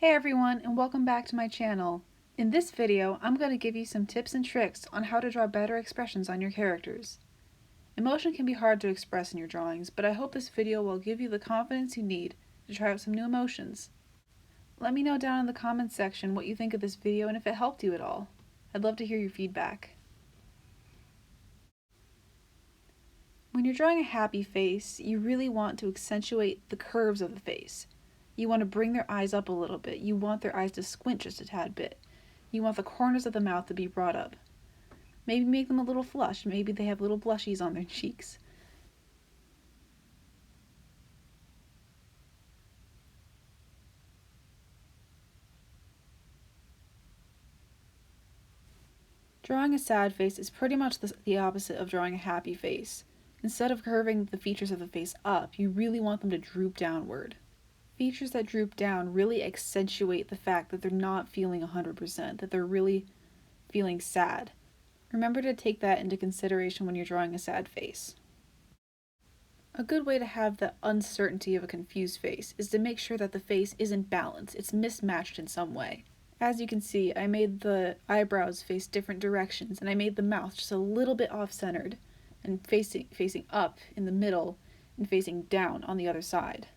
Hey everyone, and welcome back to my channel. In this video, I'm going to give you some tips and tricks on how to draw better expressions on your characters. Emotion can be hard to express in your drawings, but I hope this video will give you the confidence you need to try out some new emotions. Let me know down in the comments section what you think of this video and if it helped you at all. I'd love to hear your feedback. When you're drawing a happy face, you really want to accentuate the curves of the face. You want to bring their eyes up a little bit. You want their eyes to squint just a tad bit. You want the corners of the mouth to be brought up. Maybe make them a little flushed. Maybe they have little blushies on their cheeks. Drawing a sad face is pretty much the opposite of drawing a happy face. Instead of curving the features of the face up, you really want them to droop downward. Features that droop down really accentuate the fact that they're not feeling 100%, that they're really feeling sad. Remember to take that into consideration when you're drawing a sad face. A good way to have the uncertainty of a confused face is to make sure that the face isn't balanced, it's mismatched in some way. As you can see, I made the eyebrows face different directions, and I made the mouth just a little bit off-centered, and facing up in the middle, and facing down on the other side.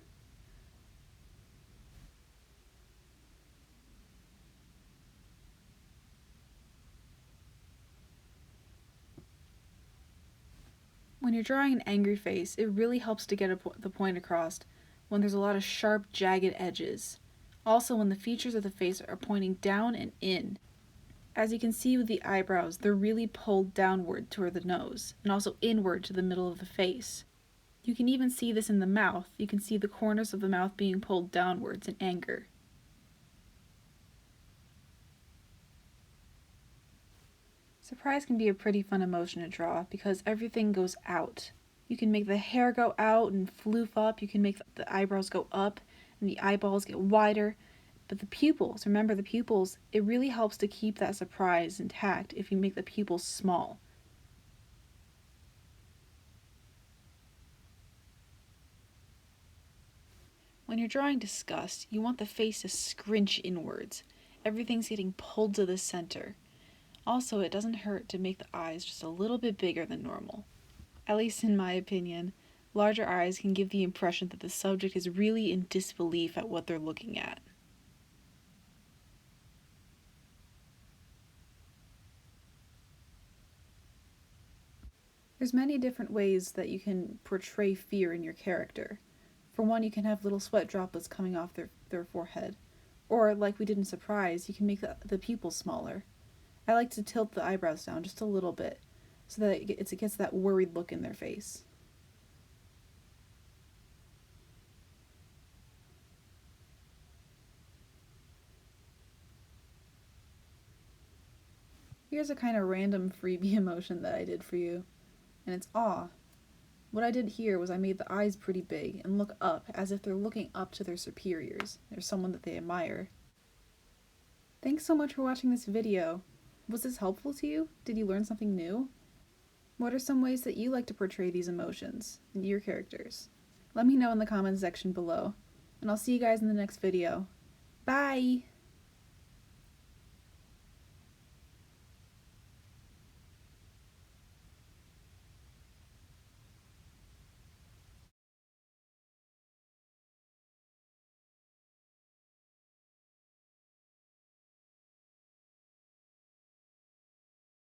When you're drawing an angry face, it really helps to get the point across when there's a lot of sharp, jagged edges. Also, when the features of the face are pointing down and in. As you can see with the eyebrows, they're really pulled downward toward the nose, and also inward to the middle of the face. You can even see this in the mouth. You can see the corners of the mouth being pulled downwards in anger. Surprise can be a pretty fun emotion to draw because everything goes out. You can make the hair go out and floof up, you can make the eyebrows go up and the eyeballs get wider, but the pupils, remember the pupils, it really helps to keep that surprise intact if you make the pupils small. When you're drawing disgust, you want the face to scrunch inwards. Everything's getting pulled to the center. Also, it doesn't hurt to make the eyes just a little bit bigger than normal. At least in my opinion, larger eyes can give the impression that the subject is really in disbelief at what they're looking at. There's many different ways that you can portray fear in your character. For one, you can have little sweat droplets coming off their forehead. Or, like we did in Surprise, you can make the pupils smaller. I like to tilt the eyebrows down just a little bit so that it gets that worried look in their face. Here's a kind of random freebie emotion that I did for you, and it's awe. What I did here was I made the eyes pretty big and look up as if they're looking up to their superiors. There's someone that they admire. Thanks so much for watching this video. Was this helpful to you? Did you learn something new? What are some ways that you like to portray these emotions in your characters? Let me know in the comments section below, and I'll see you guys in the next video. Bye!